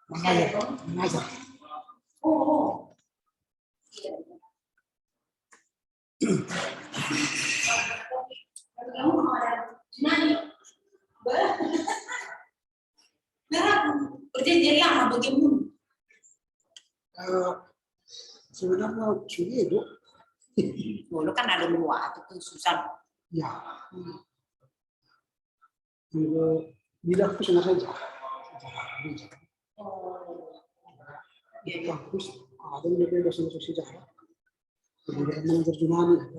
mengajar. Jadi lama bagaimana? Sebenarnya sudah Dulu kan ada dua itu susah. ya. Bidang aku sana saja. Kampus ada yang dosen sejarah. Kemudian menerjemahkan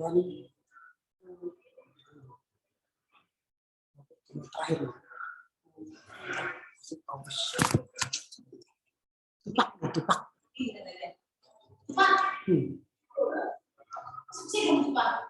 terakhir. Tupak.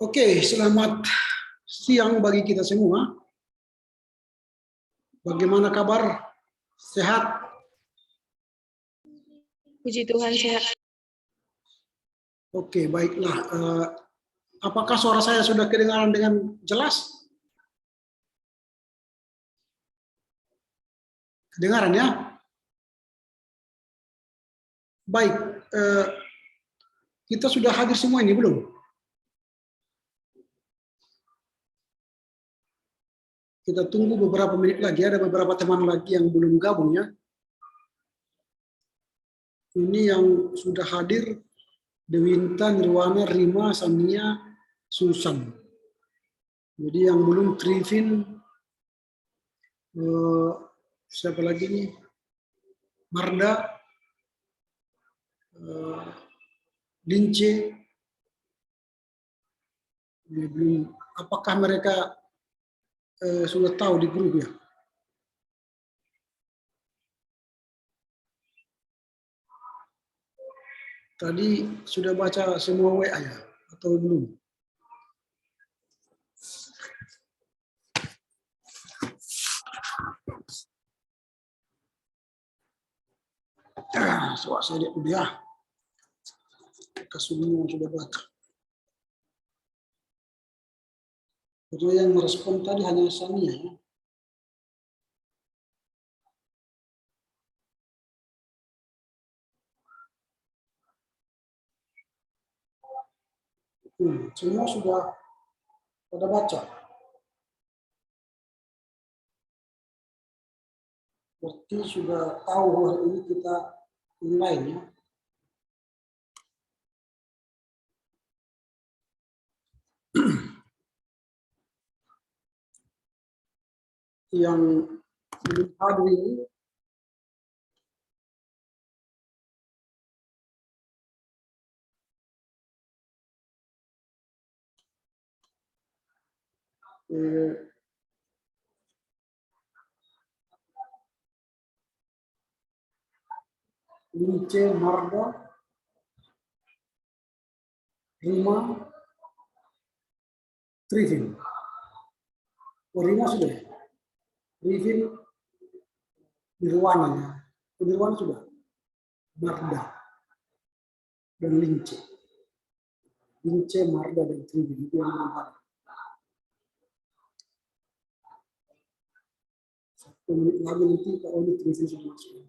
Oke, selamat siang bagi kita semua. Bagaimana kabar? Sehat? Puji Tuhan sehat. Oke, baiklah. Apakah suara saya sudah kedengaran dengan jelas? Kedengaran ya? Baik. Kita sudah hadir semua ini belum? Kita tunggu beberapa menit lagi, ada beberapa teman lagi yang belum gabung ya. Ini yang sudah hadir, Dewinta, Nirwana, Rima, Samia, Susan. Jadi yang belum Trivin, siapa lagi nih? Marda, Lince, belum. Apakah mereka sudah tahu di grup ya? Tadi sudah baca semua WA ya? Atau belum? Coba saya lihat dulu ya. Semua sudah baca. Jadi yang merespon tadi hanya Samia ya. Semua sudah pada baca. Berarti sudah tahu hari ini kita online ya. Yang belum hadir ini Lince, Marda, Rima, Trivin. Rima sudah ya? Trivin, Nirwana ya. Nirwana sudah. Marda dan Lince. Lince, Marda, dan Trivin itu yang belum hadir. 1 menit lagi nanti kalau ini Trivin sudah masuk.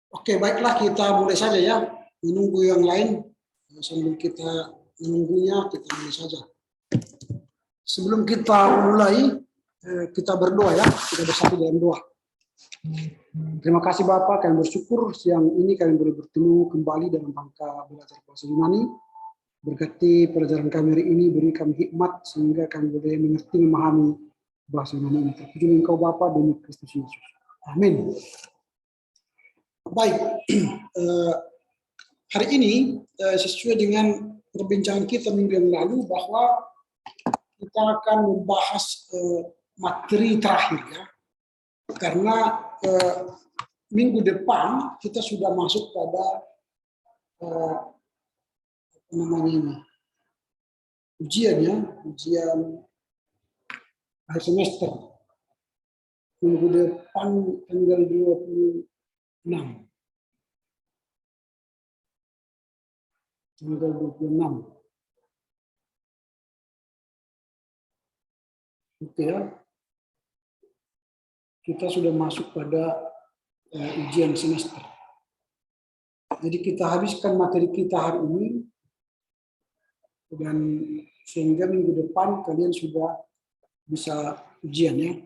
Oke, baiklah kita mulai saja ya. Menunggu yang lain. Sambil kita menunggunya, kita mulai saja. Sebelum kita mulai, kita berdoa ya. Kita bersatu dalam doa. Terima kasih Bapak, kami bersyukur siang ini kami boleh bertemu kembali dalam rangka belajar bahasa Yunani. Berkati pelajaran kami hari ini, beri kami hikmat sehingga kami boleh mengerti, memahami bahasa Yunani ini. Terpuji Engkau Bapa demi Kristus Yesus. Amin. Baik, hari ini sesuai dengan perbincangan kita minggu yang lalu bahwa kita akan membahas materi terakhir ya, karena minggu depan kita sudah masuk pada apa namanya ini, ujian akhir semester. Minggu depan tanggal 26. Tanggal 26. Oke ya. Kita sudah masuk pada ujian semester. Jadi kita habiskan materi kita hari ini dan sehingga minggu depan kalian sudah bisa ujian ya.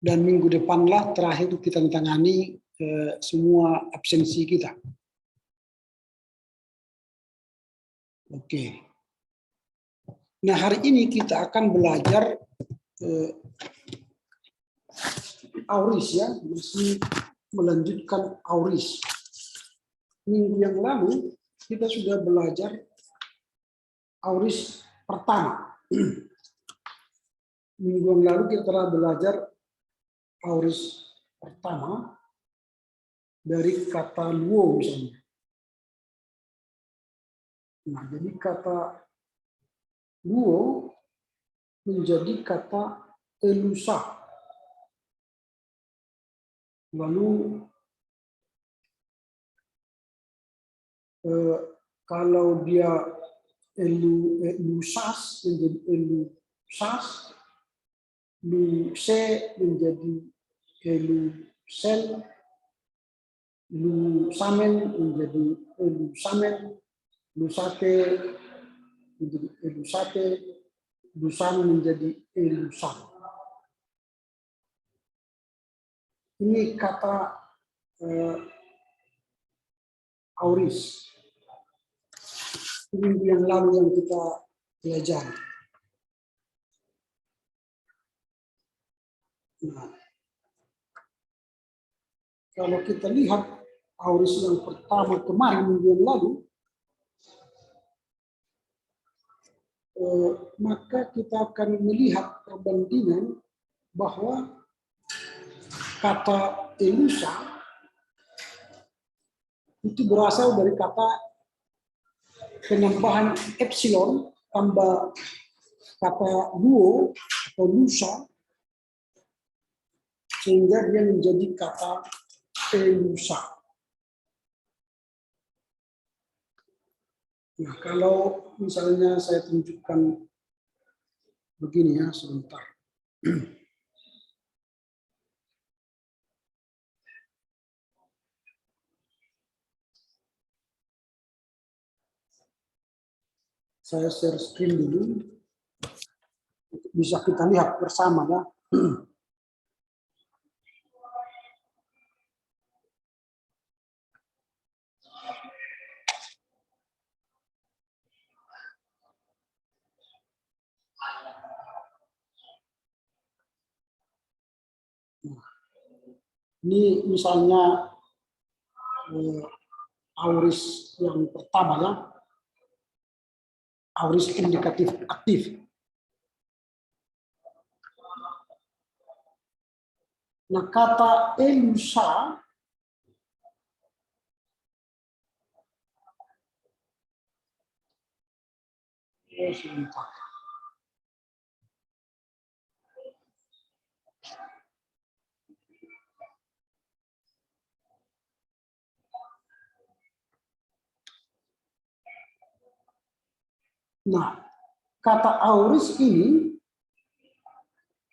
Dan minggu depanlah terakhir kita tangani semua absensi kita. Oke. Nah, hari ini kita akan belajar auris ya, masih melanjutkan auris. Minggu yang lalu kita sudah belajar auris pertama. Minggu yang lalu kita telah belajar auris pertama dari kata luo misalnya. Nah, jadi kata luo menjadi kata elusa. Lalu kalau dia elusas menjadi elusas, luse menjadi elusel, lusamen menjadi elusamen, lusate menjadi elusate, lusan menjadi elusan. Ini kata auris. Minggu yang lalu yang kita pelajari. Nah, kalau kita lihat auris yang pertama kemarin minggu yang lalu, maka kita akan melihat perbandingan bahwa kata elusa itu berasal dari kata penambahan epsilon tambah kata luo atau lusa sehingga dia menjadi kata elusa. Nah, kalau misalnya saya tunjukkan begini ya, sebentar. Saya share screen dulu, bisa kita lihat bersama ya. Ini misalnya auris yang pertama ya, auris indikatif aktif. Nah, kata elusa sebentar. Nah, kata auris ini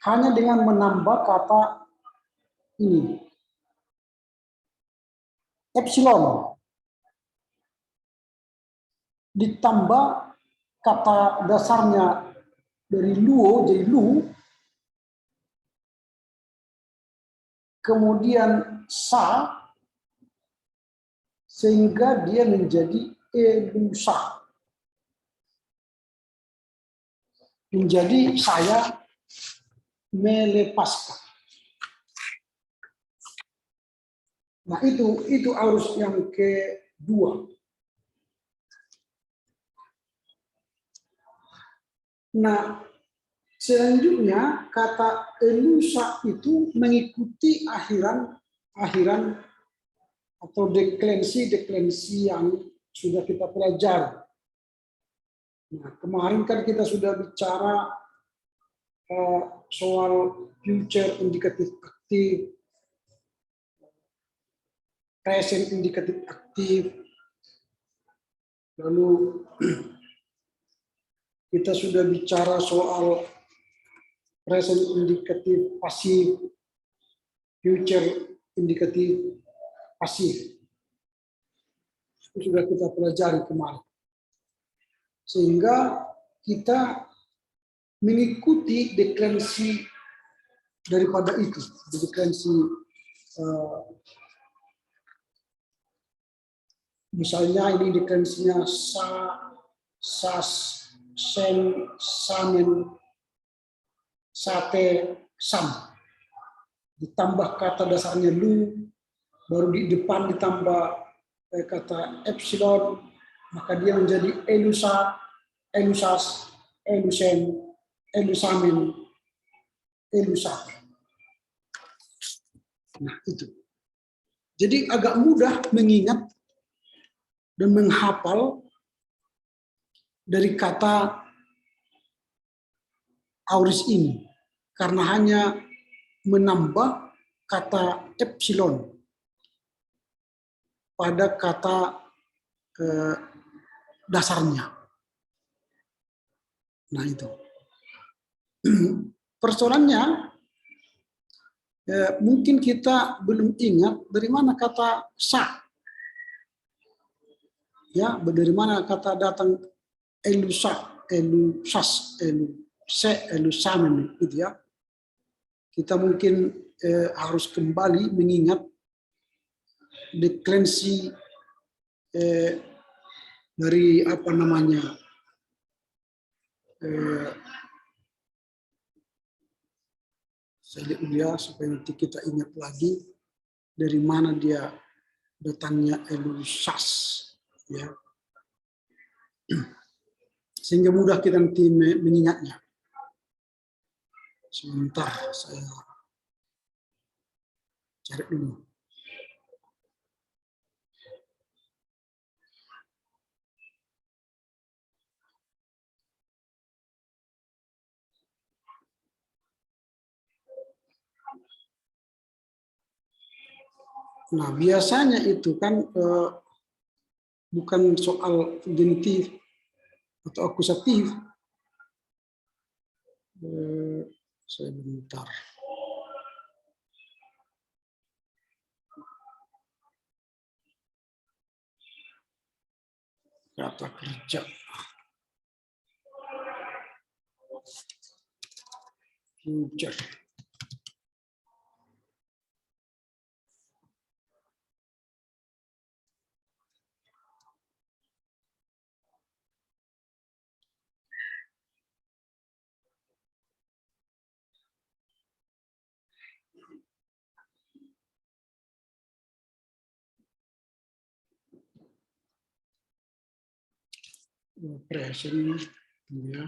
hanya dengan menambah kata ini, epsilon, ditambah kata dasarnya dari luo jadi lu, kemudian sa, sehingga dia menjadi elusa. Menjadi saya melepaskan. Nah, itu arus yang kedua. Nah, selanjutnya kata elusa itu mengikuti akhiran atau deklensi yang sudah kita pelajari. Nah, kemarin kan kita sudah bicara soal future indikatif aktif, present indikatif aktif, lalu kita sudah bicara soal present indikatif pasif, future indikatif pasif. Itu sudah kita pelajari kemarin. Sehingga kita mengikuti deklensi daripada itu, deklensi misalnya ini deklensinya sa, sas, sen, samen, sate, sam. Ditambah kata dasarnya lu, baru di depan ditambah kata epsilon, maka dia menjadi elusa, elusas, elusen, elusamen, elusate. Nah, itu. Jadi agak mudah mengingat dan menghafal dari kata auris ini karena hanya menambah kata epsilon pada kata dasarnya. Nah, itu. Persoalannya mungkin kita belum ingat dari mana kata sa. Ya, dari mana kata datang elusa, elusas, eluse, elusamen gitu ya. Kita mungkin harus kembali mengingat deklensi dari apa namanya Saya lihat dulu ya supaya nanti kita ingat lagi dari mana dia datangnya Elusas, ya. Sehingga mudah kita nanti mengingatnya. Sebentar saya cari dulu. Nah, biasanya itu kan bukan soal genitif atau akusatif. Saya bentar. Kata kerja. Future. Present, ya.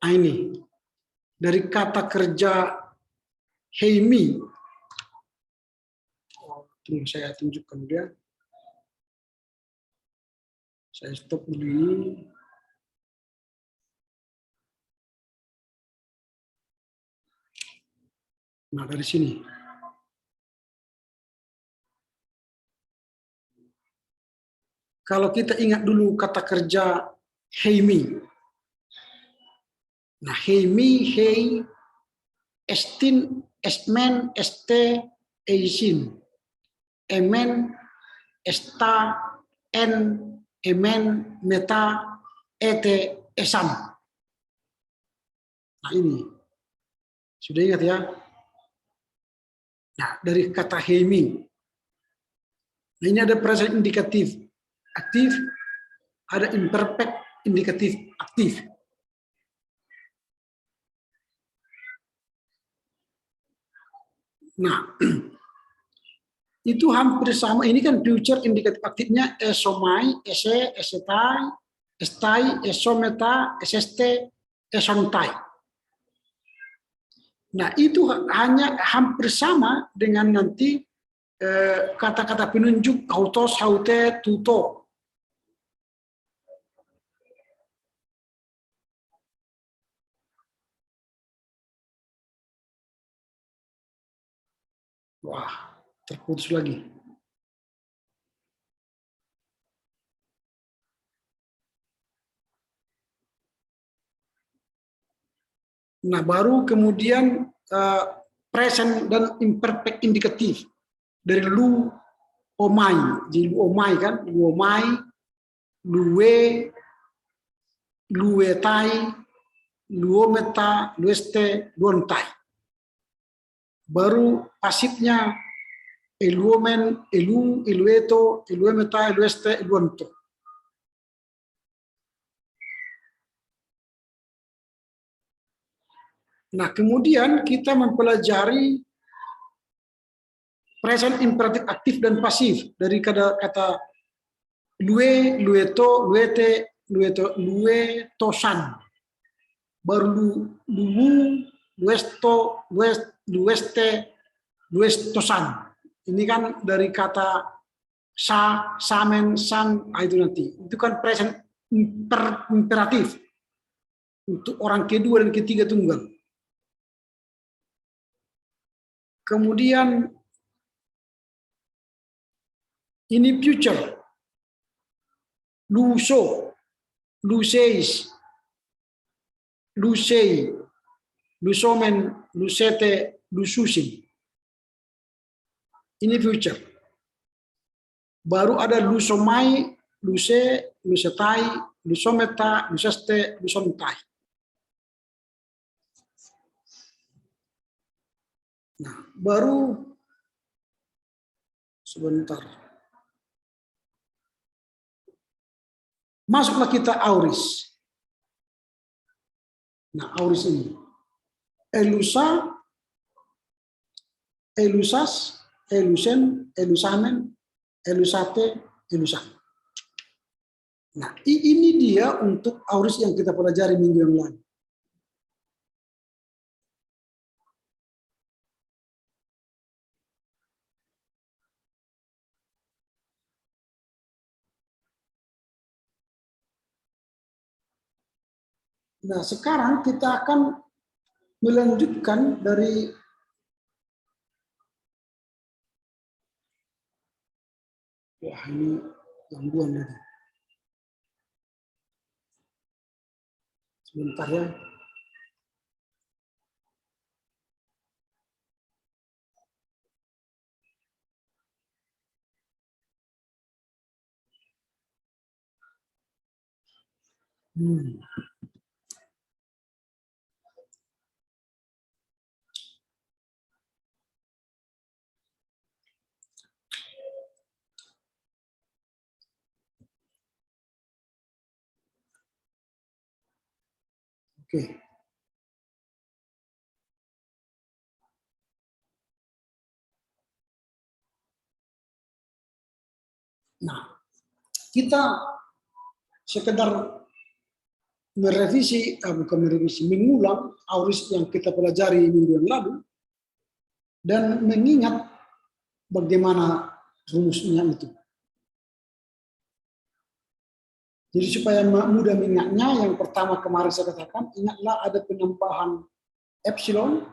Nah, ini dari kata kerja Heimi. Tunggu saya tunjukkan dia. Saya stop dulu ini. Nah, dari sini. Kalau kita ingat dulu kata kerja Heimi. Nah, Heimi, Hei, Estin, Esmen, Este, Eisin. Emen, Esta, En, Emen, Meta, Ete, Esam. Nah, ini. Sudah ingat ya? Nah, dari kata Heimi. Nah, ini ada present indikatif aktif, ada imperfect indikatif aktif. Nah, itu hampir sama. Ini kan future indikatif aktifnya esomai, ese, esetai, estai, esometa, eseste, esontai. Nah, itu hanya hampir sama dengan nanti kata-kata penunjuk autos, haute, tuto. Wah, terputus lagi. Nah, baru kemudian present dan imperfect indikatif dari lu omai, di lu omai kan, lu omai, luwe, luetai, luometa, lueste, luontai. Baru pasifnya eluomen, elu, elueto, eluemeta, elueste, eluonto. Nah, kemudian kita mempelajari present imperatif aktif dan pasif dari kata lue, lueto, luete, lueto, luetosan. Baru luwu, luesto, lueste, luestosan. Ini kan dari kata sa, samen, sang, itu nanti. Itu kan present imperatif untuk orang kedua dan ketiga tunggal. Kemudian ini future. Luso, luseis, lusei, lusomen, lusete, lususin. Ini future. Baru ada lusomai, luse, lusetai, lusometa, luseste, lusomtai. Nah, baru sebentar. Masuklah kita auris. Nah, auris ini. Elusa, elusas, elusen, elusamen, elusate, elusan. Nah, ini dia untuk auris yang kita pelajari minggu yang lalu. Nah, sekarang kita akan melanjutkan dari wah ini gangguan lagi. Sebentar ya. Oke. Nah, kita sekedar merevisi, bukan merevisi, mengulang auris yang kita pelajari minggu yang lalu dan mengingat bagaimana rumusnya itu. Jadi supaya mudah mengingatnya, yang pertama kemarin saya katakan, ingatlah ada penambahan epsilon,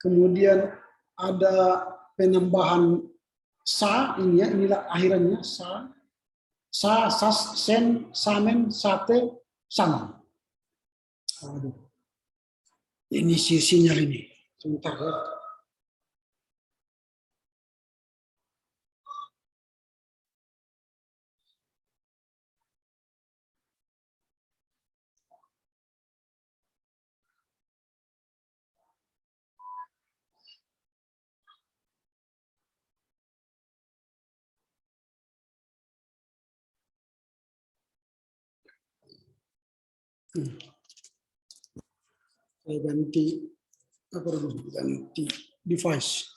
kemudian ada penambahan sa, ini ya, inilah akhirannya sa, sas, sen, samen, sate, sama. Aduh. Ini sinyal ini. Sebentar ya. Saya ganti apa dulu? Ganti device.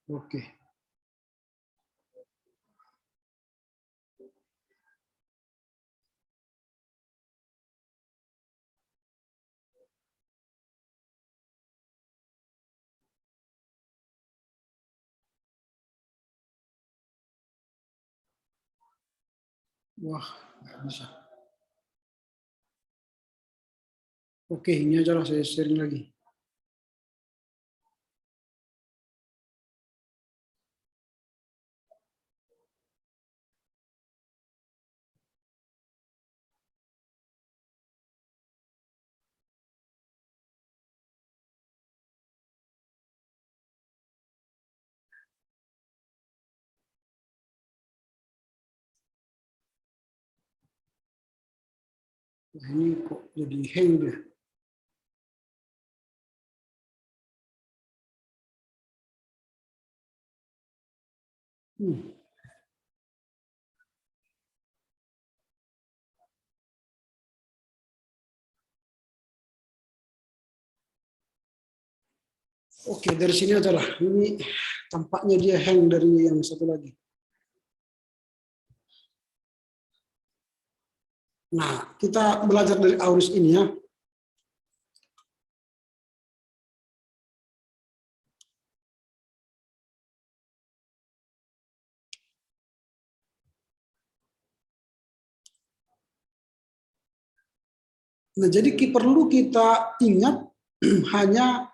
Oke. Wah, nggak bisa. Oke, ini aja lah saya sharing lagi. Nah, ini kok jadi hang dia. Oke, dari sini aja lah. Ini tampaknya dia hang dari yang satu lagi. Nah, kita belajar dari auris ini ya. Nah, jadi perlu kita ingat hanya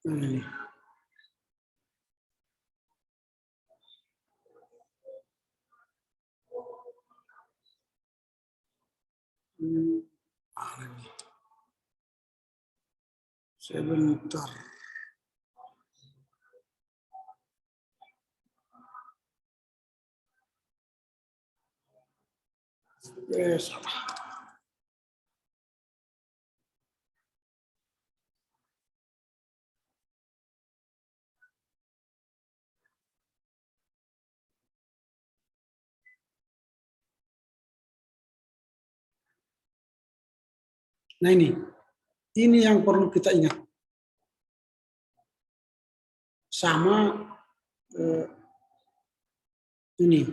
ini. Mana nih? Sebentar. Salah. Nah ini yang perlu kita ingat. Sama ini.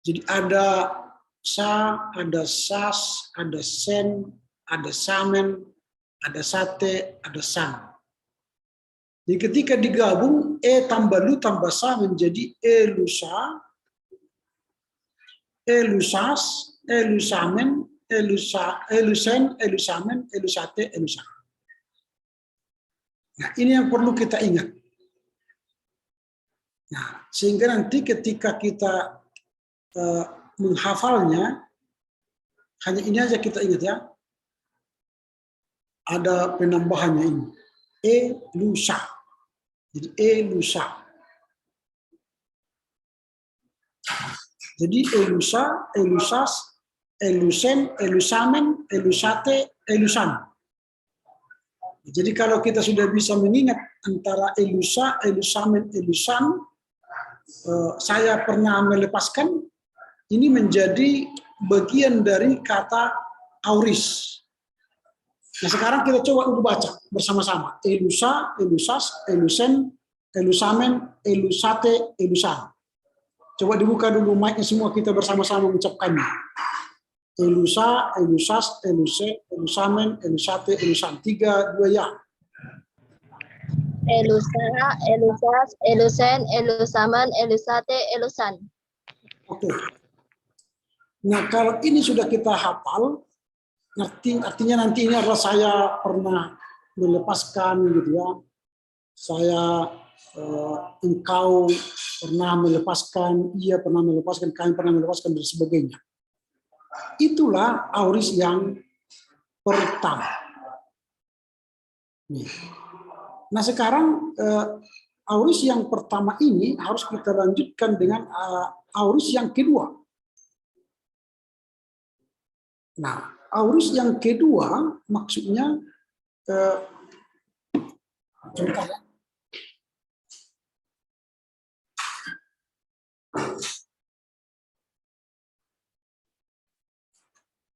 Jadi ada sa, ada sas, ada sen, ada samen, ada sate, ada san. Jadi ketika digabung tambah lu tambah sa menjadi lusa, lusas, lusamen, lusen, lusamen, lusate, lusan. Nah, ini yang perlu kita ingat. Nah, sehingga nanti ketika kita menghafalnya, hanya ini aja kita ingat ya. Ada penambahannya ini. Lusa. Jadi lusa. Jadi lusa, lusas, lusen, lusamen, lusate, lusan. Jadi kalau kita sudah bisa mengingat antara lusa, lusamen, lusan, saya pernah melepaskan, ini menjadi bagian dari kata auris. Nah sekarang kita coba untuk baca bersama-sama. Elusa, elusas, elusen, elusamen, elusate, elusan. Coba dibuka dulu mic-nya semua, kita bersama-sama mengucapkannya. Elusa, elusas, eluse, elusamen, elusate, elusan. 3, 2, ya. Elusa, elusas, elusen, elusamen, elusate, elusan. Oke. Nah kalau ini sudah kita hafal, artinya nanti ini adalah saya pernah melepaskan gitu ya. Saya engkau pernah melepaskan, ia pernah melepaskan, kami pernah melepaskan dan sebagainya. Itulah auris yang pertama. Nah sekarang auris yang pertama ini harus kita lanjutkan dengan auris yang kedua. Nah auris yang kedua maksudnya contoh ya.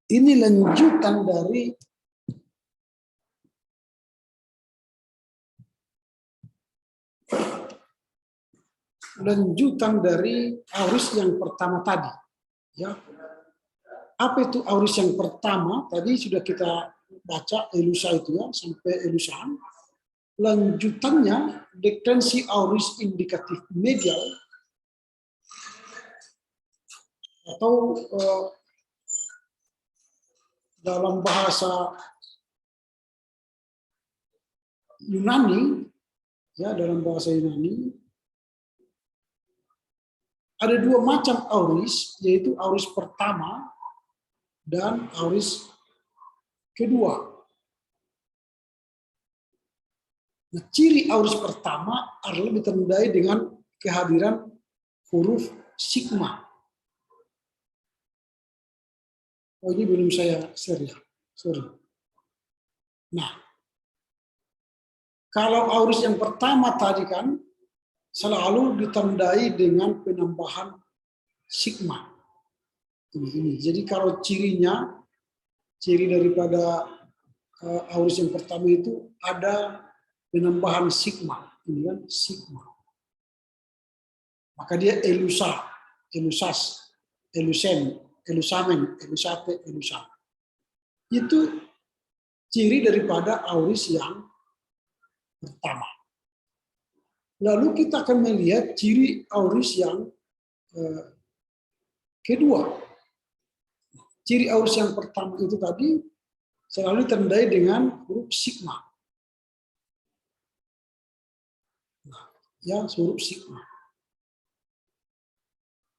Ini lanjutan dari auris yang pertama tadi. Ya. Apa itu auris yang pertama? Tadi sudah kita baca elusa itu ya, sampai elusan. Lanjutannya deklensi auris indikatif medial atau dalam bahasa Yunani, ya dalam bahasa Yunani ada 2 macam auris, yaitu auris pertama dan auris kedua. Nah, ciri auris pertama adalah ditandai dengan kehadiran huruf sigma. Oh ini belum saya share ya, sorry. Nah, kalau auris yang pertama tadi kan selalu ditandai dengan penambahan sigma. Ini. Jadi kalau ciri daripada auris yang pertama itu ada penambahan sigma, ini kan sigma. Maka dia elusa, elusas, elusen, elusamen, elusate, elusan. Itu ciri daripada auris yang pertama. Lalu kita akan melihat ciri auris yang kedua. Ciri auris yang pertama itu tadi selalu ditandai dengan huruf sigma. Nah, ya huruf sigma.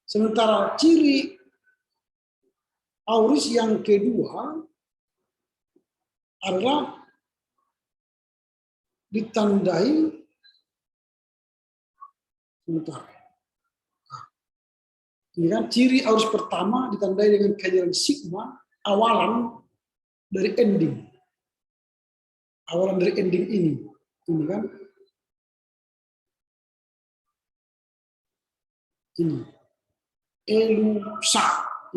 Sementara ciri auris yang kedua adalah ditandai sebentar. Ini kan ciri auris pertama ditandai dengan kehadiran sigma awalan dari ending. Awalan dari ending ini. Ini kan. Ini. Elusa.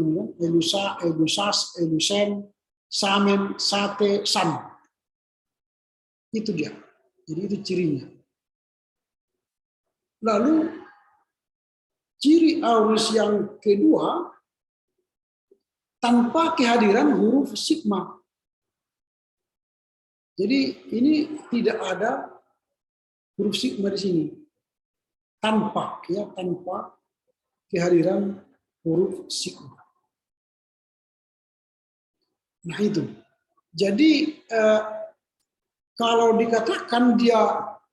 Ini kan. Elusa, elusas, elusen, samen, sate, san. Itu dia. Jadi itu cirinya. Lalu ciri auris yang kedua tanpa kehadiran huruf sigma. Jadi ini tidak ada huruf sigma di sini. Tanpa kehadiran huruf sigma. Nah itu. Jadi kalau dikatakan dia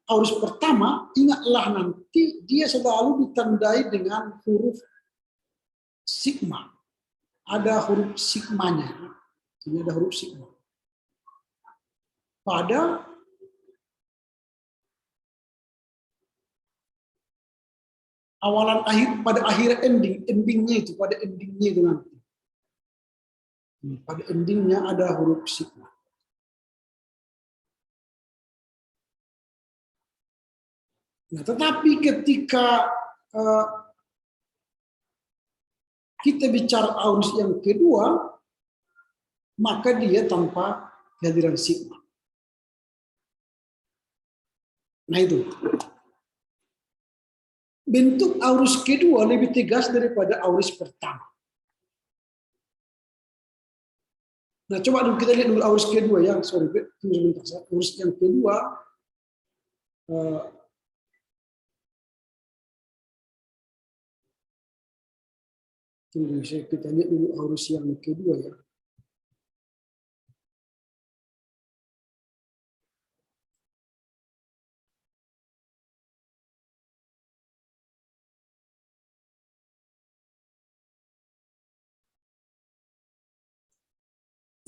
auris pertama, ingatlah nanti dia selalu ditandai dengan huruf sigma. Ada huruf sigmanya. Ini ada huruf sigma. Pada awalan akhir, pada akhir endingnya itu, pada endingnya itu nanti. Pada endingnya ada huruf sigma. Nah, tetapi ketika kita bicara auris yang kedua, maka dia tanpa kehadiran sigma. Nah itu. Bentuk auris kedua lebih tegas daripada auris pertama. Nah, coba dulu kita lihat dulu auris kedua ya. Sorry, sebentar. Auris yang kedua kita lihat dulu auris yang kedua ya.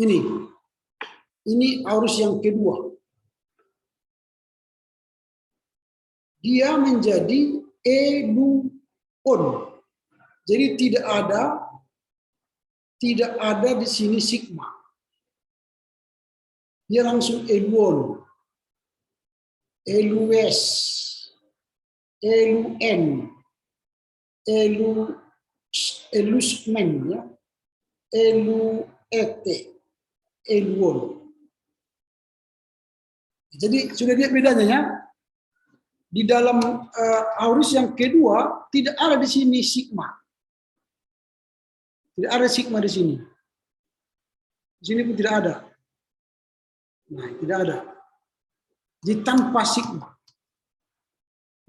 Ini auris yang kedua. Dia menjadi eluon. Jadi tidak ada di sini sigma. Dia langsung eluon, elues, eluen, elusmen, ya, eluete, eluon. Jadi sudah lihat bedanya ya. Di dalam auris yang kedua tidak ada di sini sigma. Tidak ada sigma di sini. Di sini pun tidak ada. Nah, tidak ada. Jadi tanpa sigma.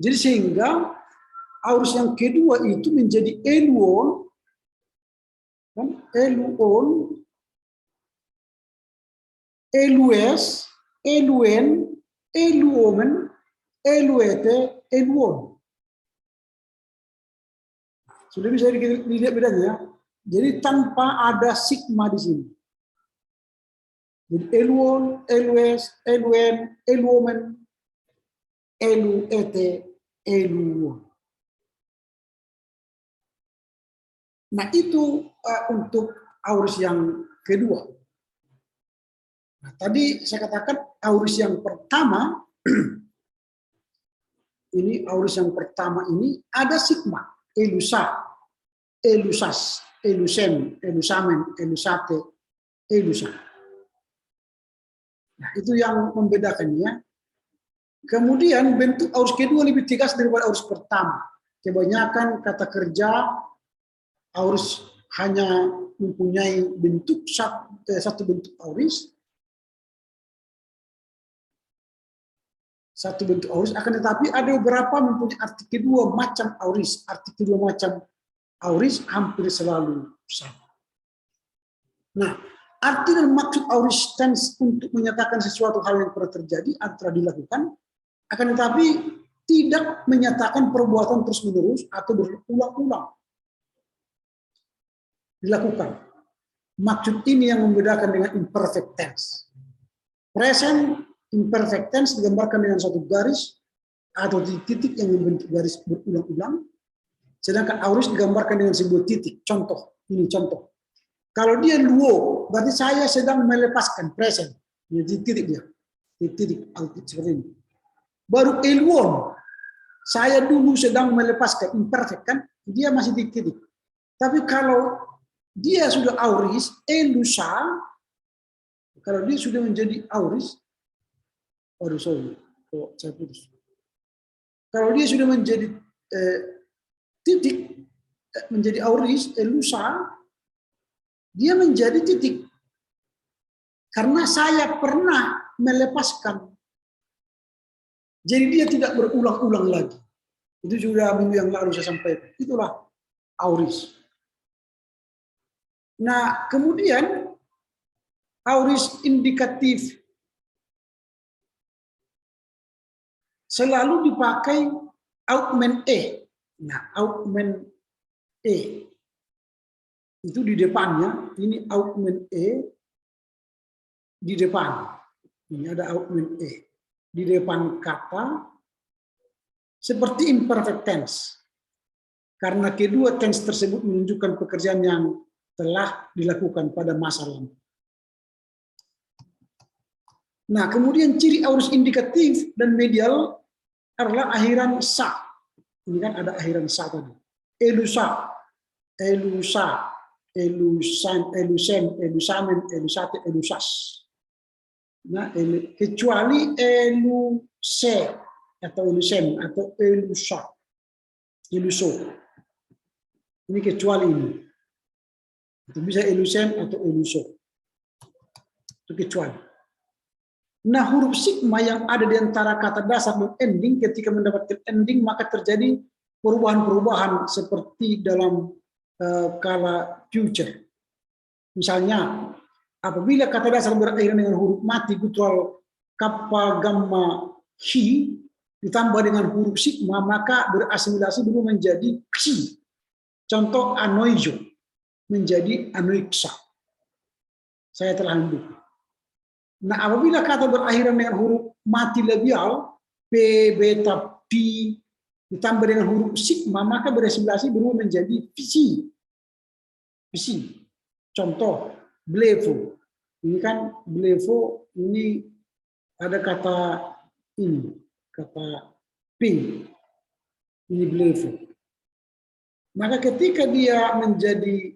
Jadi sehingga auris yang kedua itu menjadi eluon, kan? Eluon, elues, eluen, eluomen, eluete, eluon. Sudah bisa dilihat bedanya ya. Jadi tanpa ada sigma di sini. Jadi eluon, elues, eluen, eluomen, eluete, eluon. Nah itu untuk auris yang kedua. Nah, tadi saya katakan auris yang pertama, ini auris yang pertama ini ada sigma, elusa, elusas, elusen, elusamen, elusate, elusan. Nah, itu yang membedakannya. Kemudian bentuk auris kedua lebih tegas daripada auris pertama. Kebanyakan kata kerja auris hanya mempunyai bentuk satu bentuk auris. Satu bentuk auris, akan tetapi ada beberapa mempunyai arti kedua macam auris. Arti kedua macam auris hampir selalu sama. Nah, arti dan maksud auris tense untuk menyatakan sesuatu hal yang pernah terjadi atau telah dilakukan, akan tetapi tidak menyatakan perbuatan terus-menerus atau berulang-ulang. dilakukan. Maksud ini yang membedakan dengan imperfect tense. Present imperfect tense digambarkan dengan satu garis atau titik yang membentuk garis berulang-ulang. Sedangkan aorist digambarkan dengan sebuah titik. Contoh, ini contoh. Kalau dia luo, berarti saya sedang melepaskan present. Jadi titik dia. Titik seperti ini. Baru eluon, saya dulu sedang melepaskan imperfect kan, dia masih titik. Tapi kalau dia sudah aorist, elusa, kalau dia sudah menjadi aorist, waduh sorry, kok saya putus. Kalau dia sudah menjadi titik, menjadi aorist, elusa, dia menjadi titik. Karena saya pernah melepaskan. Jadi dia tidak berulang-ulang lagi. Itu sudah minggu yang lalu saya sampaikan. Itulah aorist. Nah, kemudian aorist indikatif selalu dipakai augment E. Nah, augment E itu di depannya, ini augment E di depan. Ini ada augment E di depan kata seperti imperfect tense. Karena kedua tense tersebut menunjukkan pekerjaan yang telah dilakukan pada masa lalu. Nah, kemudian ciri aorist indikatif dan medial adalah akhiran sa. Ini kan ada akhiran sa tadi. Elusa, elusa, elusan, elusen, elusamen, elusate, elusas. Nah, kecuali eluse atau elusen atau elusa, eluso. Ini kecuali ini. Itu bisa elusen atau eluso. Itu kecuali. Nah, huruf sigma yang ada di antara kata dasar dan ending, ketika mendapatkan ending maka terjadi perubahan-perubahan seperti dalam kala future. Misalnya, apabila kata dasar berakhiran dengan huruf mati guttural kappa gamma hi ditambah dengan huruf sigma, maka berasimilasi dulu menjadi xi. Contoh anoijo menjadi anoixa. Saya telah ambil. Nah, apabila kata berakhiran dengan huruf mati labial p, beta, p ditambah dengan huruf sigma, maka berasimilasi dulu menjadi psi. Psi. Contoh blevo. Ini kan blevo, ini ada kata ini, kata p. Ini blevo. Maka ketika dia menjadi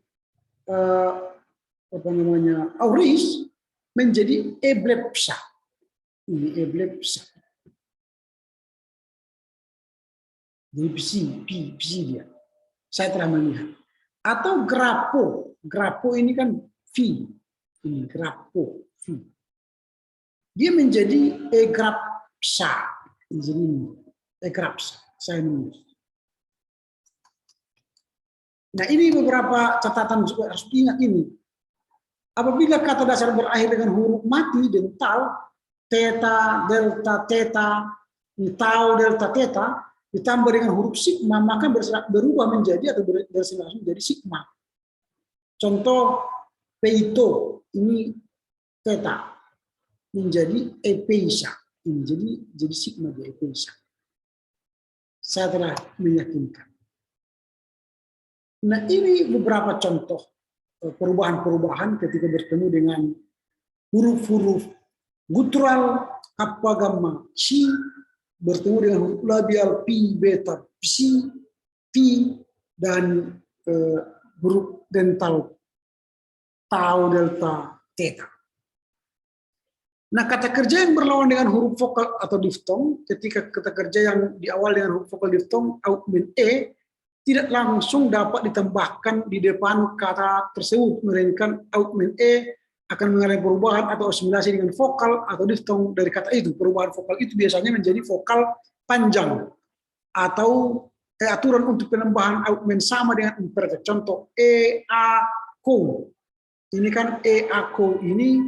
aorist, menjadi eblepsa. Ini eblepsa. Jadi psi dia. Saya telah melihat. Atau grapo. Grapo ini kan V. Ini grapo, V. Dia menjadi egrapsa. Ini egrapsa. Saya menulis. Nah, ini beberapa catatan juga harus diingat ini. Apabila kata dasar berakhir dengan huruf mati, dental, theta, delta, theta, tau, delta, theta, ditambah dengan huruf sigma, maka berubah menjadi atau bersimilasi menjadi sigma. Contoh peito, ini theta, menjadi epeisa, ini jadi sigma di epeisa. Saya telah meyakinkan. Nah, ini beberapa contoh perubahan-perubahan ketika bertemu dengan huruf-huruf guttural kappa gamma chi bertemu dengan huruf labial pi, beta, psi, pi, dan huruf dental tau, delta, theta. Nah, kata kerja yang berlawan dengan huruf vokal atau diftong, ketika kata kerja yang diawali dengan huruf vokal diftong, augment E, tidak langsung dapat ditambahkan di depan kata tersebut, melainkan augment E akan mengalami perubahan atau asimilasi dengan vokal atau diftong dari kata itu. Perubahan vokal itu biasanya menjadi vokal panjang atau aturan untuk penambahan augment sama dengan imperfect. Contoh e, a, ko. Ini kan e, a, ko ini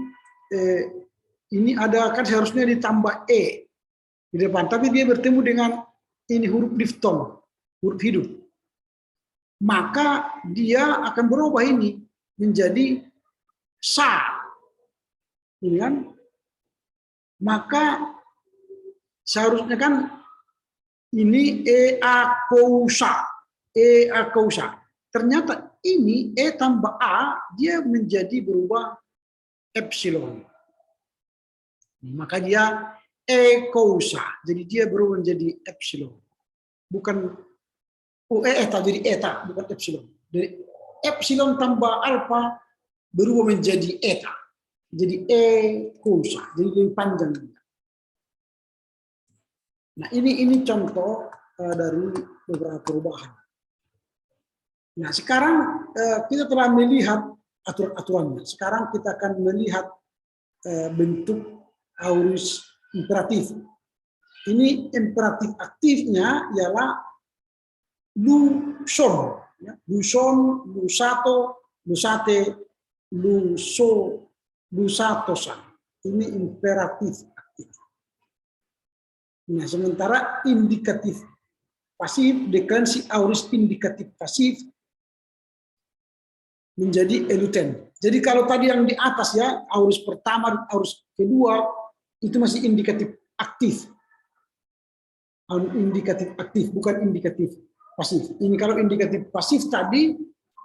ada kan seharusnya ditambah e di depan, tapi dia bertemu dengan ini huruf diftong, huruf hidup. Maka dia akan berubah ini menjadi sa. Ini kan? Maka seharusnya kan ini ea kausa. Ternyata ini e tambah a dia menjadi berubah epsilon. Maka dia e kausa. Jadi dia berubah menjadi epsilon. Bukan eta jadi eta, bukan epsilon. Dari epsilon tambah alfa berubah menjadi eta. Jadi e kausa. Jadi lebih panjang. Nah, ini contoh dari beberapa perubahan. Nah, sekarang kita telah melihat aturan-aturannya. Sekarang kita akan melihat bentuk aorist imperatif. Ini imperatif aktifnya ialah luson, ya. Luson, lusato, lusate, luso, lusatosan. Ini imperatif aktif. Nah, sementara indikatif pasif dengan si aorist indikatif pasif menjadi eluten. Jadi kalau tadi yang di atas ya, aorist pertama dan aorist kedua itu masih indikatif aktif. Indikatif aktif, bukan indikatif pasif. Ini kalau indikatif pasif tadi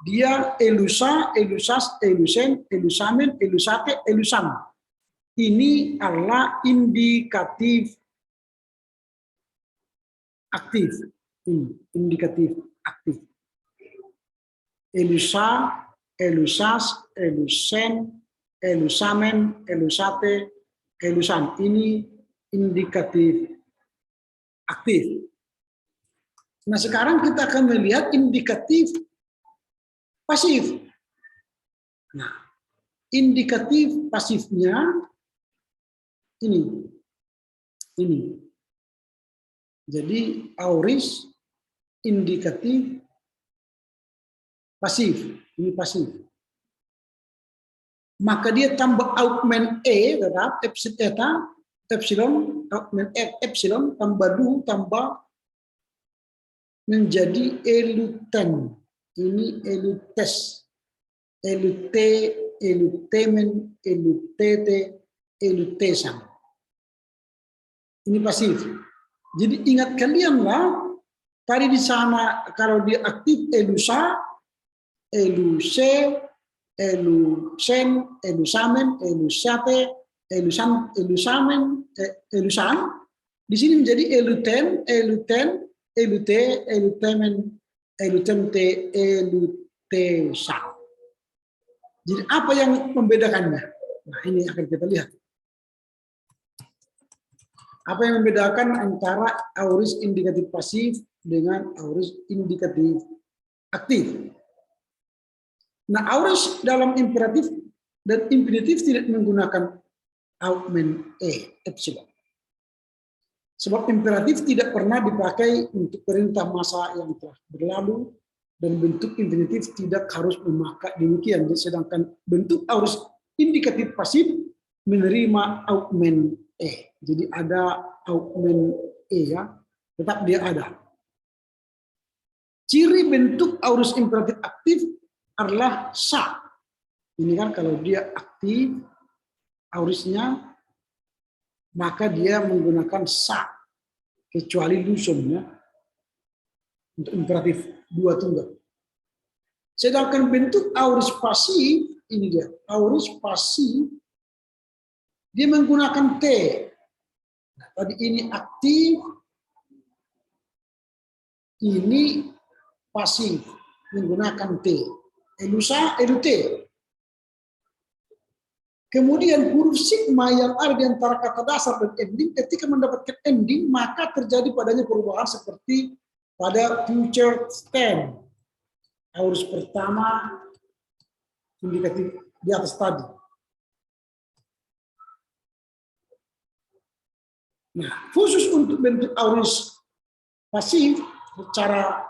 dia elusa, elusas, elusen, elusamen, elusate, elusan. Ini adalah indikatif aktif. Ini indikatif aktif. Elusa, elusas, elusen, elusamen, elusate, elusan. Ini indikatif aktif. Nah, sekarang kita akan melihat indikatif pasif. Nah, indikatif pasifnya ini. Jadi aorist indikatif pasif, ini pasif. Maka dia tambah augment e tetap epsilon augment epsilon tambah du tambah menjadi eluten. Ini elutes, elute, elutemen, elutete, elutesan. Ini pasif. Jadi ingat kalianlah tadi di sana kalau dia aktif elusa, eluse, elusen, elusamen, elusate, elusamen, elusan. Di sini menjadi eluten, eluten, elute, elutemen, elutente, elutesan. Jadi apa yang membedakannya? Nah, ini akan kita lihat. Apa yang membedakan antara aorist indikatif pasif dengan aorist indikatif aktif? Nah, aorist dalam imperatif dan infinitif tidak menggunakan augment e epsilon. Sebab imperatif tidak pernah dipakai untuk perintah masa yang telah berlalu dan bentuk infinitif tidak harus memakai demikian. Sedangkan bentuk aorist indikatif pasif menerima augment e. Jadi ada augment e ya, tetap dia ada. Ciri bentuk aorist imperatif aktif adalah sa. Ini kan kalau dia aktif aoristnya maka dia menggunakan sa kecuali lusunnya untuk imperatif dua tunggal. Sedangkan bentuk aorist pasif ini dia, aorist pasif dia menggunakan T. Nah, tadi ini aktif, ini pasif menggunakan T. Elusa, elute. Kemudian huruf sigma yang ada di antara kata dasar dan ending, ketika mendapatkan ending, maka terjadi padanya perubahan seperti pada future tense. Aorist pertama indikatif di atas tadi. Nah, khusus untuk bentuk aorist pasif secara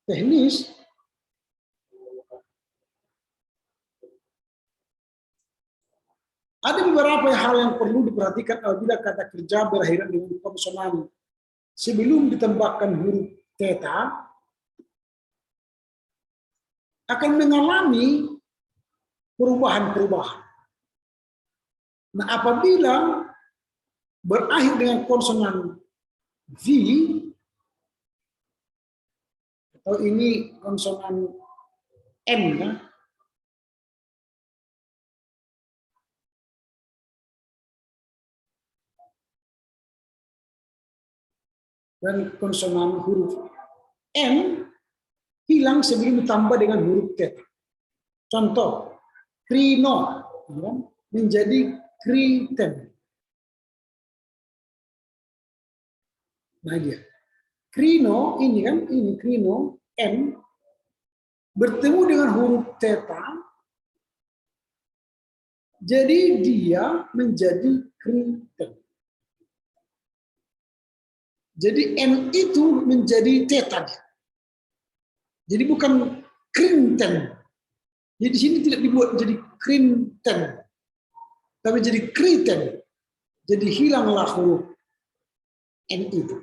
teknis ada beberapa hal yang perlu diperhatikan apabila kata kerja berakhiran dengan konsonan. Sebelum ditambahkan huruf theta akan mengalami perubahan-perubahan. Nah, apabila berakhir dengan konsonan V, atau ini konsonan M, ya, dan konsonan huruf M hilang sebelum ditambah dengan huruf theta. Contoh, krino menjadi kriten. Nah dia, krino ini kan, ini krino M bertemu dengan huruf theta, jadi dia menjadi kriten. Jadi N itu menjadi theta. Jadi bukan krinten. Jadi di sini tidak dibuat jadi krinten, tapi jadi kriten. Jadi hilanglah huruf N itu.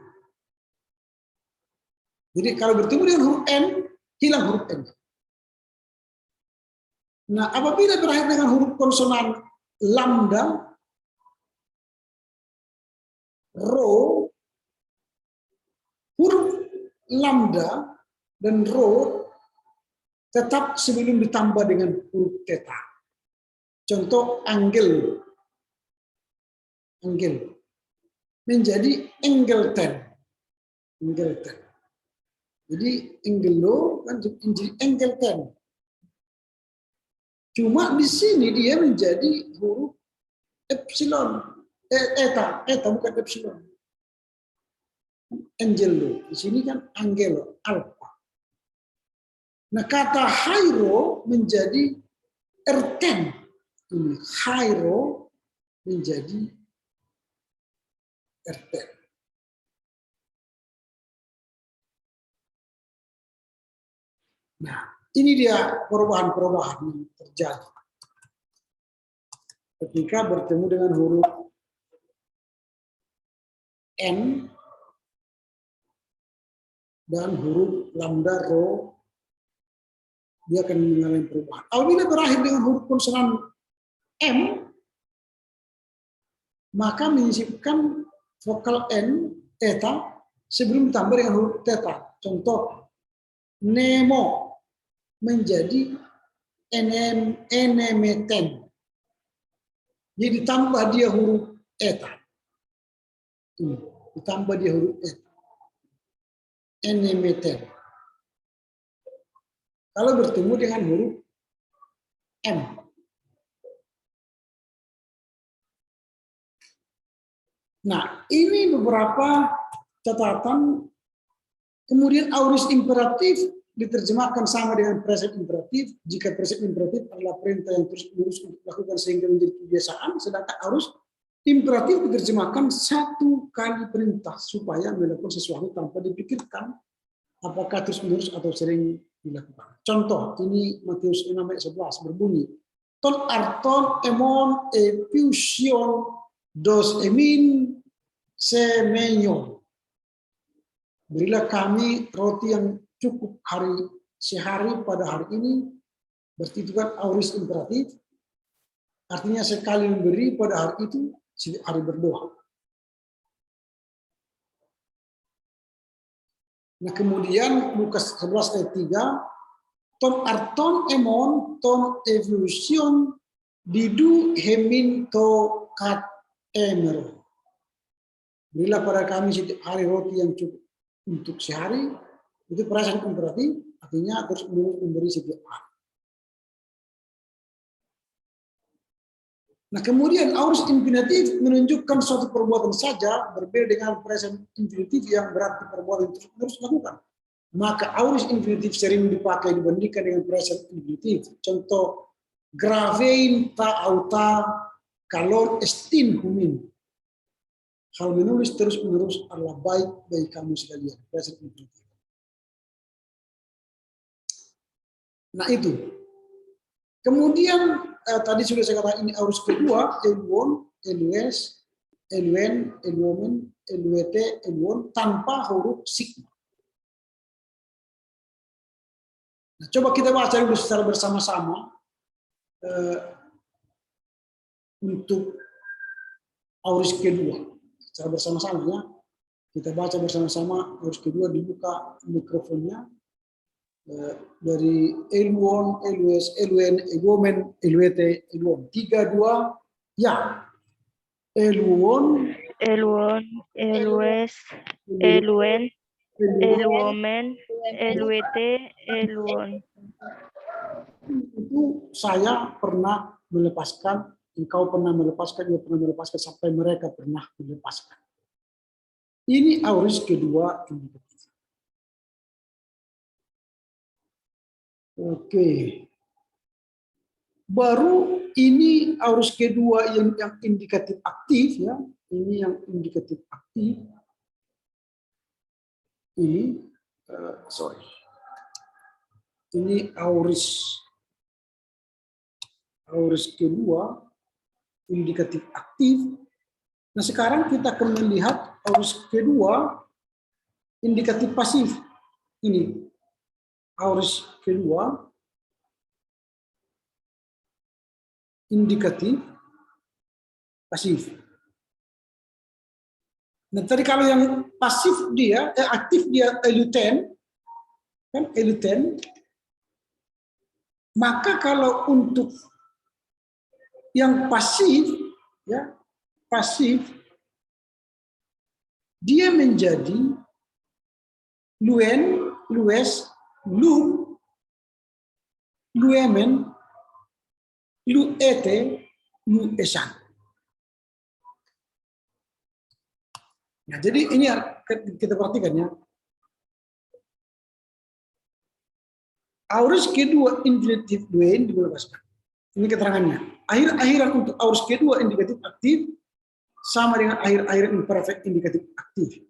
Jadi kalau bertemu dengan huruf N, hilang huruf N. Nah, apabila berakhir dengan huruf konsonan lambda, rho, huruf lambda dan rho tetap sebelum ditambah dengan huruf theta. Contoh angle. Angle menjadi Engelten. Engelten. Jadi Engelo kan menjadi Engelten. Cuma di sini dia menjadi huruf epsilon. Eta bukan epsilon. Angelo. Di sini kan angelo, alpha. Nah, kata Hairo menjadi erten. Ini Hairo menjadi erten. Nah, ini dia perubahan-perubahan yang terjadi ketika bertemu dengan huruf N dan huruf lambda rho, dia akan mengalami perubahan. Apabila berakhir dengan huruf konsonan M, maka menyisipkan vokal N, theta, sebelum ditambah dengan huruf theta. Contoh, Nemo menjadi enemeten. Jadi ditambah dia huruf theta. Ditambah dia huruf theta. Enemeten. Kalau bertemu dengan huruf M. Nah, ini beberapa catatan. Kemudian aorist imperatif diterjemahkan sama dengan present imperatif jika present imperatif adalah perintah yang terus-menerus dilakukan sehingga menjadi kebiasaan, sedangkan aorist imperatif diterjemahkan satu kali perintah supaya melakukan sesuatu tanpa dipikirkan apakah terus-menerus atau sering dilakukan. Contoh, ini Matius 6 ayat 11 berbunyi, ton arton emon efusion dos emin semenyon. Berilah kami roti yang cukup sehari pada hari ini, berarti itu kan aorist imperatif, artinya sekali memberi pada hari itu, hari berdoa. Nah, kemudian Lukas 11 ayat 3, ton arton emon ton evolution didu hemin to kat emero. Berilah pada kami setiap hari roti yang cukup untuk sehari, itu present imperatif, artinya terus memberi setiap hari. Nah, kemudian aorist infinitif menunjukkan suatu perbuatan saja, berbeda dengan present infinitif yang berarti perbuatan terus dilakukan. Maka aorist infinitif sering dipakai dibandingkan dengan present infinitif. Contoh, gravein ta auta kalon estin humin. Hal menulis terus-menerus adalah baik bagi kamu sekalian. Present infinitif. Nah, itu. Kemudian tadi sudah saya katakan ini aorist kedua, eluon, elues, eluen, eluomen, eluete, eluon tanpa huruf sigma. Nah, coba kita baca dulu secara bersama-sama. untuk auris kedua secara bersama-sama ya. Kita baca bersama-sama auris kedua, dibuka mikrofonnya dari Eluon, Elus, Eluen, Egomen, Eluete, Eluon. 3, 2, ya. Eluon, Eluon, Elues, Eluen, Eluomen, Eluete, Eluon. Itu saya pernah melepaskan, engkau pernah melepaskan, dia pernah melepaskan, sampai mereka pernah melepaskan. Ini auris kedua indikatif. Oke. Baru ini auris kedua yang indikatif aktif ya. Ini yang indikatif aktif. Ini Ini auris kedua indikatif aktif. Nah, sekarang kita akan melihat auris kedua indikatif pasif. Ini auris kedua indikatif pasif. Nah, tadi kalau yang pasif dia, aktif dia eluten, kan eluten. Maka kalau untuk yang pasif, ya pasif, dia menjadi luen, lues, lu, luemen, luete, luesan. Nah, jadi ini kita perhatikan ya. Auris kedua indikatif luen dilepaskan. Ini keterangannya. Akhir-akhiran untuk auris kedua indikatif aktif sama dengan akhir-akhiran imperfect indikatif aktif.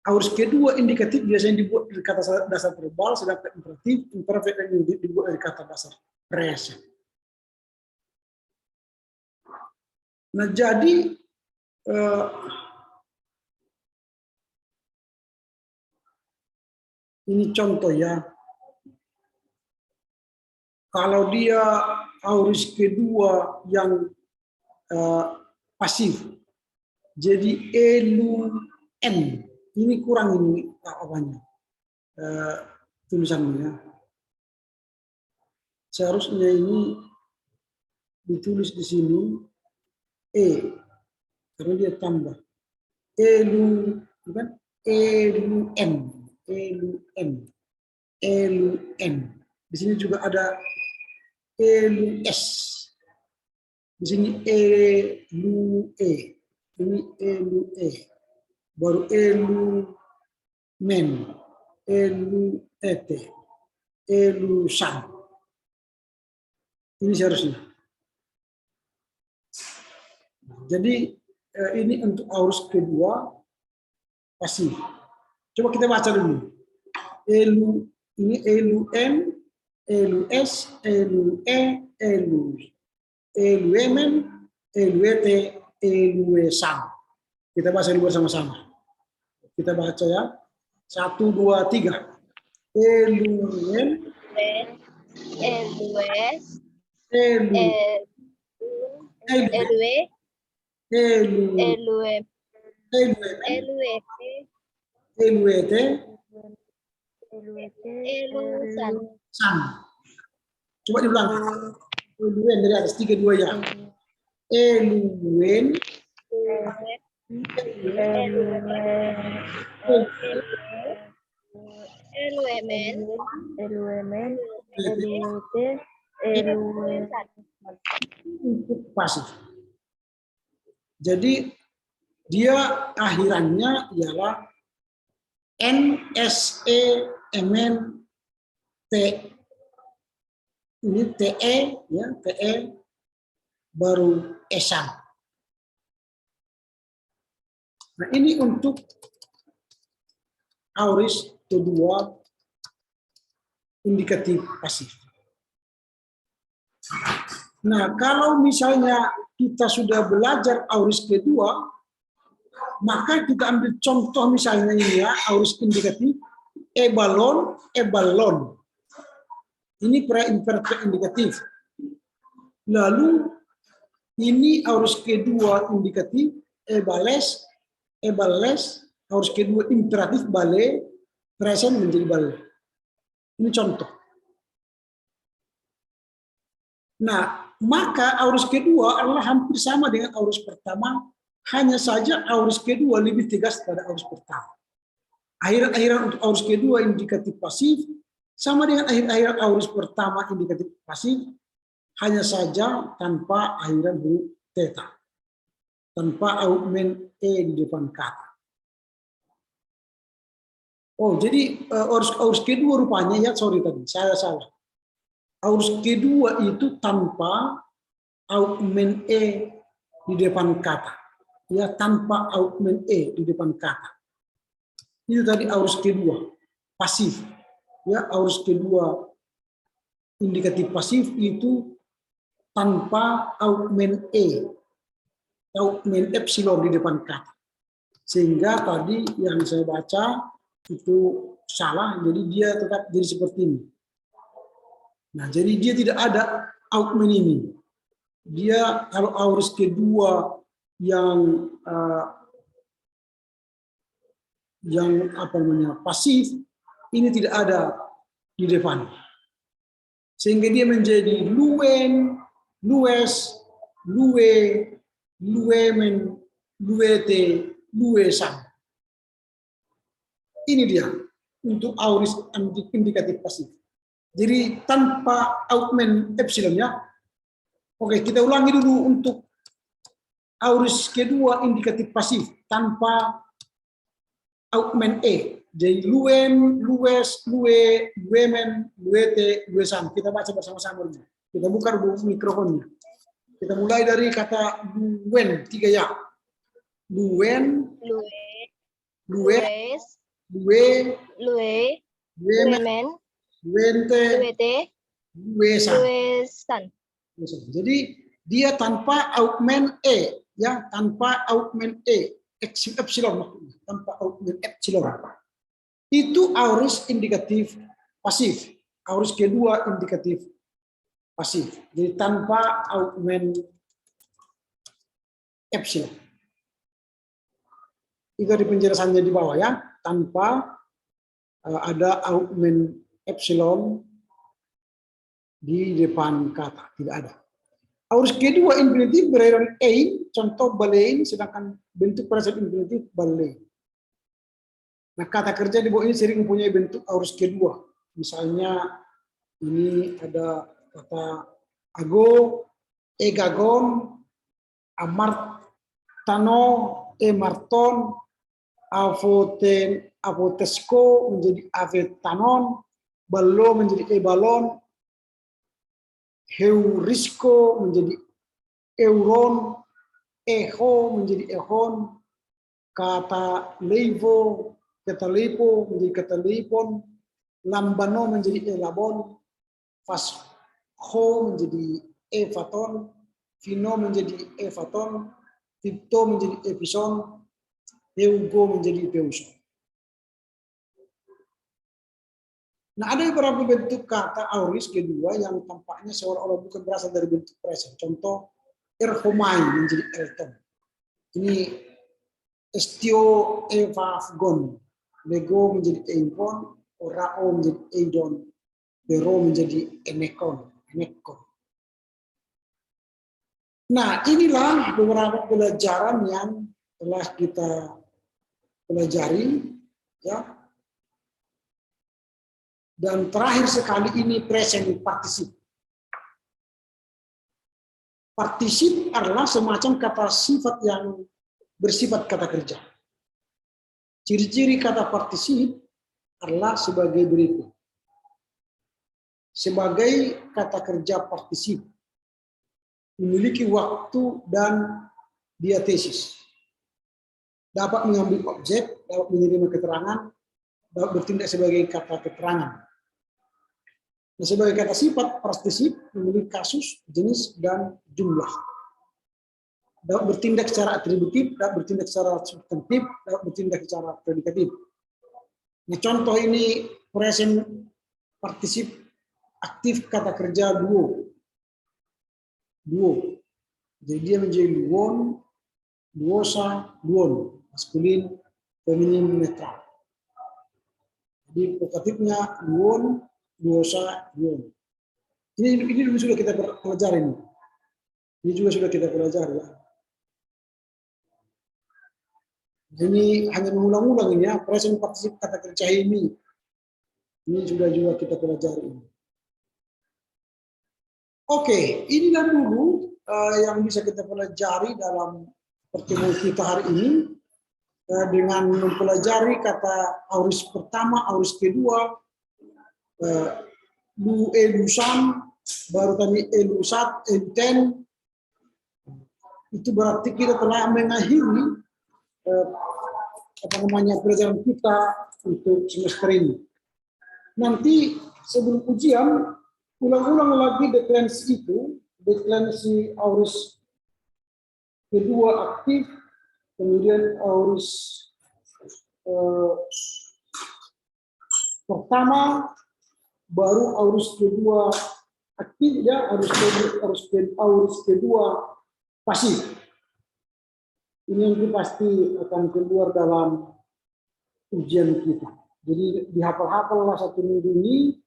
Auris kedua indikatif biasanya dibuat dari kata dasar verbal, sedangkan imperatif, imperfect dan indikatif dibuat dari kata dasar present. Nah, jadi ini contoh ya. Kalau dia auris kedua yang pasif, jadi eluen. Ini kurang ini apanya tulisannya. Seharusnya ini ditulis di sini karena dia tambah eluen, kan? Eluen. Di sini juga ada elus. Di sini elue. Ini elue. Baru elumen, eluete, elusan. Ini seharusnya. Jadi ini untuk auris kedua pasif. Coba kita baca dulu. Ini eluen, elus, elue, elus, eluemen, eluete, eluesan. Kita baca dulu bersama-sama. Kita baca ya. 1, 2, 3. Eluen, Elues, elue, Elue, elue, Elue, eluemen, Eluete, eluete, Elusan, san. Coba diulang. Eluen dari atas 3, 2 ya. Eluen, Eluemen, Eluemen, Eluete, Eluen. untuk pasif. Jadi dia akhirannya ialah NSE MN T. Ini TE ya, TE baru esan. Nah, ini untuk auris kedua indikatif pasif. Nah, kalau misalnya kita sudah belajar auris kedua, maka kita ambil contoh misalnya ini ya, auris indikatif ebalon, ebalon. Ini pre-imperfect indikatif. Lalu ini aorus kedua indikatif, ebales, aorus kedua imperatif bale, present menjadi bale. Ini contoh. Nah, maka aorus kedua adalah hampir sama dengan aorus pertama, hanya saja aorus kedua lebih tegas pada aorus pertama. Akhiran-akhiran untuk aorus kedua indikatif pasif sama dengan akhiran aorus pertama indikatif pasif, hanya saja tanpa akhiran huruf theta, tanpa augmen e di depan kata. Oh, jadi aorus kedua rupanya ya, sorry tadi saya salah. Aorus kedua itu tanpa augmen e di depan kata, ya, tanpa augmen e di depan kata. Itu tadi aorus kedua pasif, ya, aorus kedua indikatif pasif itu tanpa augmen e, augmen epsilon di depan kata. Sehingga tadi yang saya baca itu salah, jadi dia tetap jadi seperti ini. Nah, jadi dia tidak ada augmen ini. Dia kalau aorus kedua yang apa namanya pasif, ini tidak ada di depan. Sehingga dia menjadi luen, lues, lue, luemen, luete, luesan. Ini dia untuk aorus indikatif pasif. Jadi tanpa augmen epsilon, ya. Oke, kita ulangi dulu untuk aorus kedua indikatif pasif tanpa augmen e. Jadi luen, lues, lue, luemen, luete, luesan. Kita baca bersama-sama. Kita buka dulu mikrofonnya. Kita mulai dari kata luen, 3 ya. Luen, Lue, lue, lues, lue, lue, luemen, luemen, luente, luete, luesan. luesan. Jadi dia tanpa augmen e, ya, tanpa augmen e, epsilon maksudnya, tanpa augmen epsilon. Itu aorus indikatif pasif, aorus kedua indikatif pasif. Jadi tanpa augmen epsilon. Itu di penjelasannya di bawah, ya, tanpa ada augmen epsilon di depan kata, tidak ada. Aorus kedua infinitif berakhiran ein, contoh balein, sedangkan bentuk present infinitif balein. Nah, kata kerja di bawah ini sering mempunyai bentuk aorus kedua. Misalnya ini ada kata ago, egagon, amartano, emarton, avotesco menjadi avetanon, balo menjadi ebalon, heurisco menjadi euron, eho menjadi ehon, kata leivo, kata leipo menjadi kata leipon, lambano menjadi elabon, fasho menjadi evaton, fino menjadi evaton, pipto menjadi epison, eugo menjadi peuson. Nah, ada beberapa bentuk kata aorus kedua yang tampaknya seolah-olah bukan berasal dari bentuk present. Contoh, erhomai menjadi elton. Ini estio evafgon. Lego menjadi eimpon, orao menjadi eidon, bero menjadi enekon. Nah, inilah beberapa pelajaran yang telah kita pelajari, ya. Dan terakhir sekali ini present participle. Participle adalah semacam kata sifat yang bersifat kata kerja. Ciri-ciri kata participle adalah sebagai berikut. Sebagai kata kerja participle memiliki waktu dan diatesis. Dapat mengambil objek, dapat menerima keterangan, dapat bertindak sebagai kata keterangan. Nah, sebagai kata sifat, partisip memiliki kasus, jenis, dan jumlah. Dapat bertindak secara atributif, dapat bertindak secara substantif, dapat bertindak secara predikatif. Nah, contoh ini present partisip aktif kata kerja duo. duo. Jadi dia menjadi duon, duosa, duon, maskulin, feminin, netral. Jadi vokatifnya duon, duosa, duon. Ini sudah kita pelajari ini. Ini juga sudah kita pelajari ya. Ini hanya mengulang-ulang ini ya, present participle kata kerja ini. Ini sudah juga kita pelajari. Oke, inilah dulu yang bisa kita pelajari dalam pertemuan kita hari ini dengan mempelajari kata auris pertama, auris kedua, lusan, baru tadi lusat, enten. Itu berarti kita telah mengakhiri pelajaran kita untuk semester ini. Nanti sebelum ujian ulang-ulang lagi deklarasi itu, deklarasi auris kedua aktif, kemudian auris pertama, baru auris kedua aktif ya, auris kedua pasif. Ini yang pasti akan keluar dalam ujian kita. Jadi dihafal-hafallah 1 minggu ini,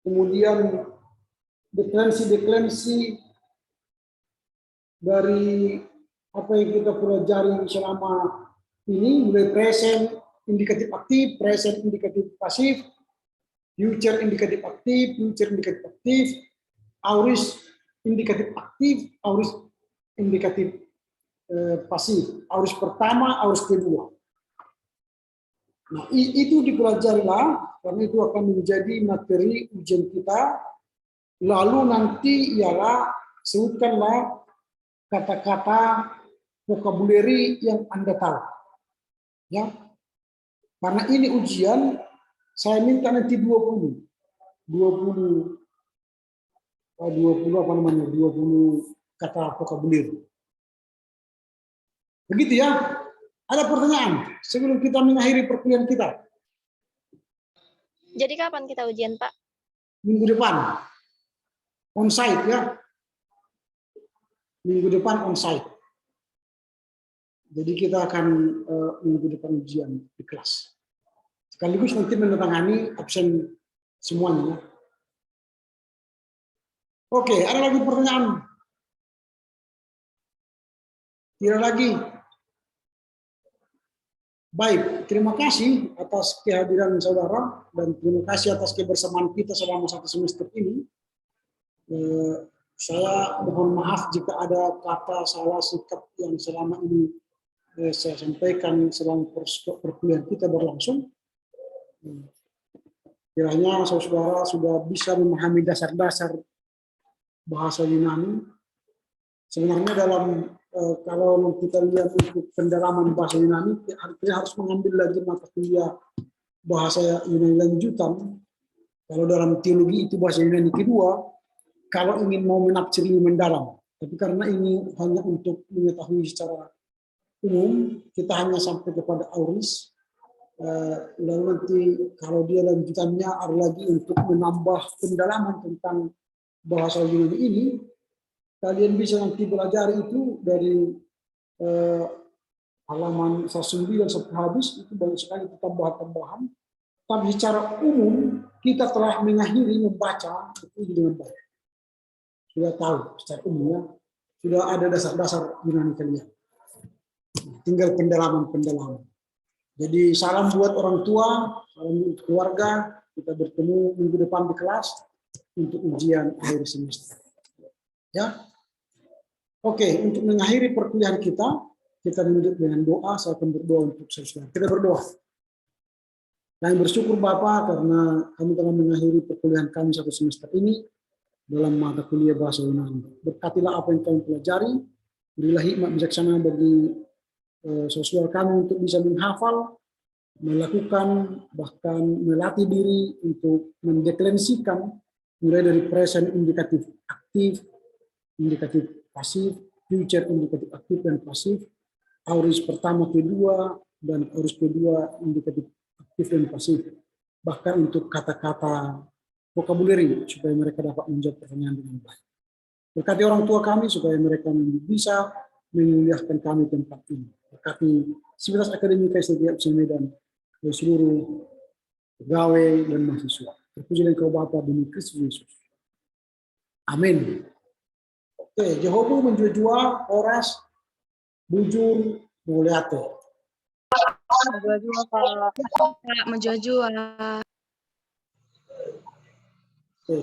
kemudian deklarasi dari apa yang kita pelajari selama ini, mulai present indikatif aktif, present indikatif pasif, future indikatif aktif, future indikatif aktif, auris indikatif aktif, auris indikatif pasif, auris pertama, auris kedua. Nah, itu dipelajarilah karena itu akan menjadi materi ujian kita. Lalu nanti ialah sebutkanlah kata-kata vocabulary yang Anda tahu. Ya. Karena ini ujian, saya minta nanti 20 kata vocabulary. Begitu ya. Ada pertanyaan sebelum kita mengakhiri perkuliahan kita? Jadi kapan kita ujian, Pak? Minggu depan. On-site ya. Minggu depan on-site. Jadi kita akan minggu depan ujian di kelas. Sekaligus nanti menandatangani absen semuanya. Oke, ada lagi pertanyaan? Tidak lagi. Baik, terima kasih atas kehadiran saudara dan terima kasih atas kebersamaan kita selama 1 semester ini. Saya mohon maaf jika ada kata salah sikap yang selama ini saya sampaikan selama perkuliahan kita berlangsung. Kiranya saudara sudah bisa memahami dasar-dasar bahasa Yunani. Sebenarnya dalam kalau kita lihat untuk pendalaman bahasa Yunani, kita harus mengambil lagi mata kuliah bahasa Yunani lanjutan. Kalau dalam teologi itu bahasa Yunani kedua, kalau ingin mau menafsiri mendalam. Tapi karena ini hanya untuk mengetahui secara umum, kita hanya sampai kepada auris. Lalu nanti kalau dia lanjutannya ada lagi untuk menambah pendalaman tentang bahasa Yunani ini, kalian bisa nanti belajar itu dari halaman 109 sampai habis, itu banyak sekali tambahan-tambahan. Tapi secara umum kita telah mengakhiri membaca itu dengan baik. Sudah tahu secara umumnya, sudah ada dasar-dasar Yunani kalian. Tinggal pendalaman-pendalaman. Jadi salam buat orang tua, salam buat keluarga. Kita bertemu minggu depan di kelas untuk ujian akhir semester. Ya. Oke, untuk mengakhiri perkuliahan kita menutup dengan doa. Saya akan berdoa untuk saudara. Kita berdoa. Kami bersyukur Bapak karena kami telah mengakhiri perkuliahan kami 1 semester ini dalam mata kuliah bahasa Yunani. Berkatilah apa yang kami pelajari. Berilah hikmat bijaksana bagi saudara kami untuk bisa menghafal, melakukan, bahkan melatih diri untuk mendeklarasikan mulai dari present indikatif aktif, indikatif pasif, future indikatif aktif dan pasif, auris pertama kedua, dan auris kedua indikatif aktif dan pasif. Bahkan untuk kata-kata vocabulary supaya mereka dapat menjawab pertanyaan dengan baik. Berkati orang tua kami supaya mereka bisa memuliakan kami tempat ini. Berkati Sivitas Akademika STT Medan dan seluruh pegawai dan mahasiswa. Terpuji dan Engkau Bapa demi Kristus Yesus. Amin. Oke, Jehobu menjua Horas, bujur, muliate. Menjua Pak. Menjua. Oke,